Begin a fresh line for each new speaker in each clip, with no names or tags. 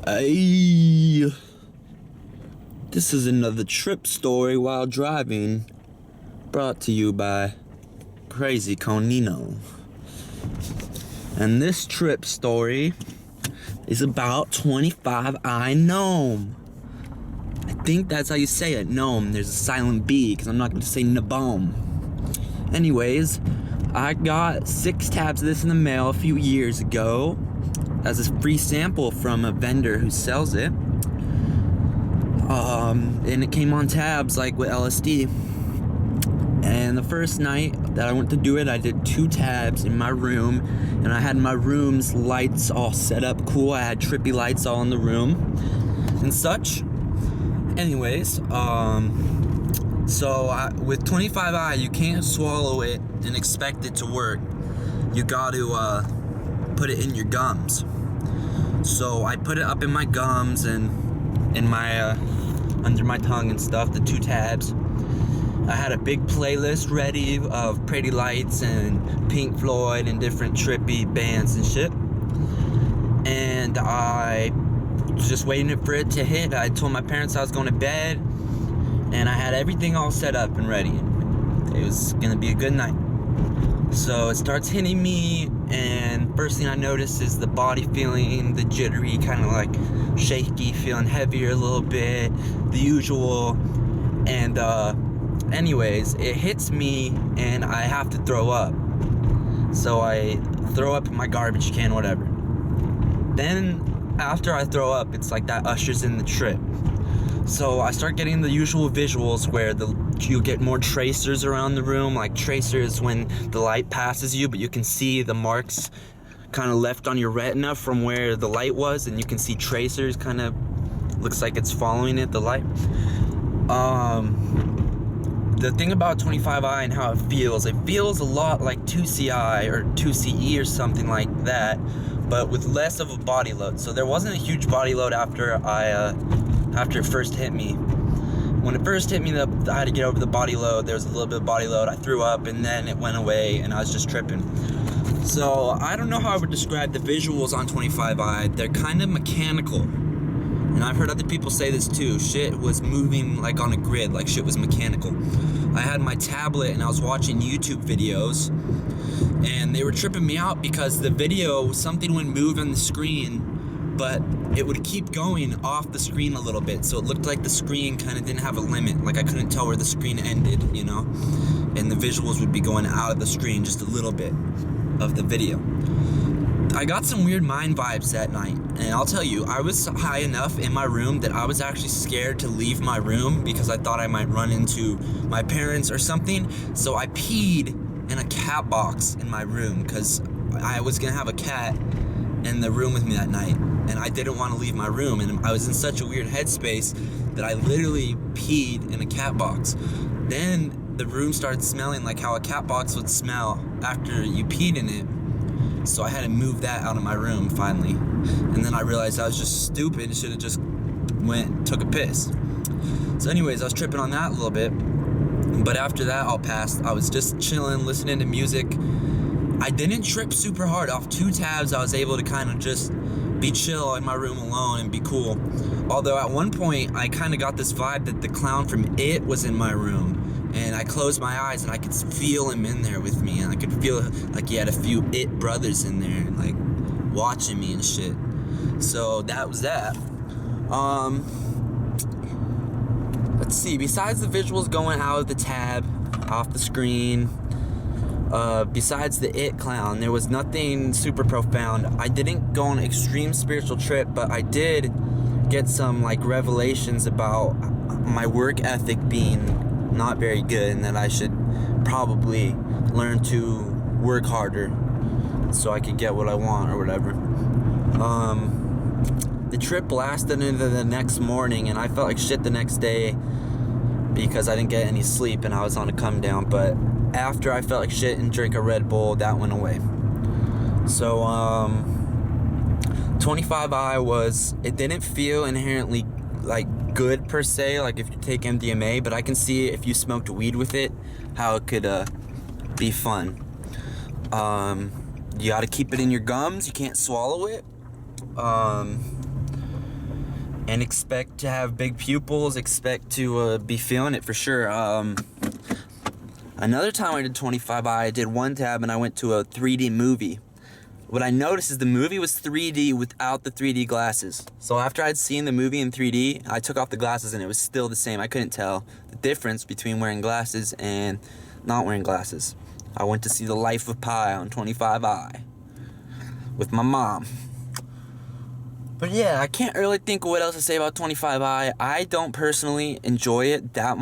Hey, this is another trip story while driving, brought to you by Crazy Conino. And this trip story is about 25i gnome. I think that's how you say it, gnome. There's a silent B, because I'm not going to say nbome. Anyways, I got 6 tabs of this in the mail a few years ago as a free sample from a vendor who sells it. And it came on tabs like with LSD. And the first night that I went to do it, I did 2 tabs in my room, and I had my room's lights all set up cool. I had trippy lights all in the room and such. Anyways, with 25i, you can't swallow it and expect it to work. You got to put it in your gums. So I put it up in my gums and in my under my tongue and stuff, the 2 tabs. I had a big playlist ready of Pretty Lights and Pink Floyd and different trippy bands and shit. And I was just waiting for it to hit. I told my parents I was going to bed, and I had everything all set up and ready. It was gonna be a good night. So it starts hitting me, and first thing I notice is the body feeling the jittery, kind of like shaky, feeling heavier a little bit, the usual. And anyways, it hits me and I have to throw up. So I throw up in my garbage can, whatever. Then after I throw up, it's like that ushers in the trip. So I start getting the usual visuals where you get more tracers around the room, like tracers when the light passes you, but you can see the marks kind of left on your retina from where the light was, and you can see tracers kind of looks like it's following it, the light. The thing about 25i and how it feels a lot like 2CI or 2CE or something like that, but with less of a body load. So there wasn't a huge body load after it first hit me. When it first hit me, I had to get over the body load. There was a little bit of body load. I threw up, and then it went away, and I was just tripping. So I don't know how I would describe the visuals on 25i. They're kind of mechanical. And I've heard other people say this too. Shit was moving like on a grid, like shit was mechanical. I had my tablet and I was watching YouTube videos, and they were tripping me out because the video, something would move on the screen, but it would keep going off the screen a little bit. So it looked like the screen kind of didn't have a limit. Like I couldn't tell where the screen ended, you know? And the visuals would be going out of the screen just a little bit of the video. I got some weird mind vibes that night, and I'll tell you, I was high enough in my room that I was actually scared to leave my room because I thought I might run into my parents or something. So I peed in a cat box in my room because I was gonna have a cat in the room with me that night, and I didn't want to leave my room, and I was in such a weird headspace that I literally peed in a cat box. Then the room started smelling like how a cat box would smell after you peed in it. So I had to move that out of my room finally. And then I realized I was just stupid, should have just took a piss. So anyways, I was tripping on that a little bit. But after that all passed, I was just chilling, listening to music. I didn't trip super hard. Off 2 tabs, I was able to kind of just be chill in my room alone and be cool. Although at one point, I kind of got this vibe that the clown from It was in my room. And I closed my eyes and I could feel him in there with me, and I could feel like he had a few It brothers in there, like watching me and shit. So that was that. Let's see, besides the visuals going out of the tab, off the screen, besides the It clown, there was nothing super profound. I didn't go on an extreme spiritual trip, but I did get some like revelations about my work ethic being not very good, and that I should probably learn to work harder so I could get what I want or whatever. The trip lasted into the next morning, and I felt like shit the next day because I didn't get any sleep and I was on a come down. But after I felt like shit and drank a Red Bull, that went away. So 25i it didn't feel inherently like good per se, like if you take MDMA, but I can see if you smoked weed with it, how it could be fun. You gotta keep it in your gums, you can't swallow it. and expect to have big pupils, expect to be feeling it for sure. Another time I did 25i, I did one tab and I went to a 3D movie. What I noticed is the movie was 3D without the 3D glasses. So after I'd seen the movie in 3D, I took off the glasses and it was still the same. I couldn't tell the difference between wearing glasses and not wearing glasses. I went to see The Life of Pi on 25i with my mom. But yeah, I can't really think of what else to say about 25i. I don't personally enjoy it that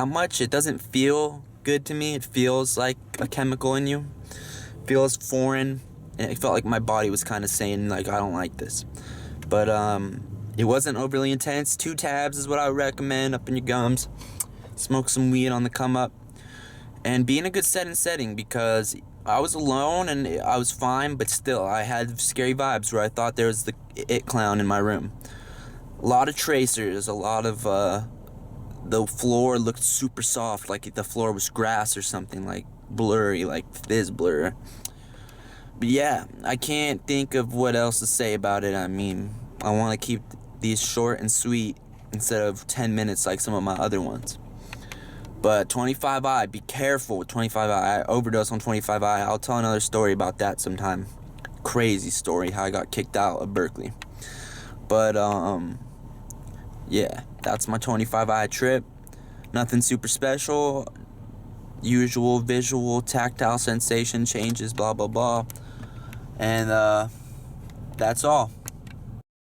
much. It doesn't feel good to me. It feels like a chemical in you. It feels foreign. And it felt like my body was kind of saying, like, I don't like this. But it wasn't overly intense. 2 tabs is what I would recommend up in your gums. Smoke some weed on the come up. And be in a good setting because I was alone and I was fine, but still, I had scary vibes where I thought there was the it clown in my room. A lot of tracers, a lot of, the floor looked super soft, like the floor was grass or something, like blurry, like fizz blur. But yeah, I can't think of what else to say about it. I mean, I want to keep these short and sweet instead of 10 minutes like some of my other ones. But 25i, be careful with 25i. I overdosed on 25i. I'll tell another story about that sometime. Crazy story, how I got kicked out of Berkeley. But, yeah, that's my 25i trip. Nothing super special. Usual visual, tactile sensation changes, blah, blah, blah. And, that's all.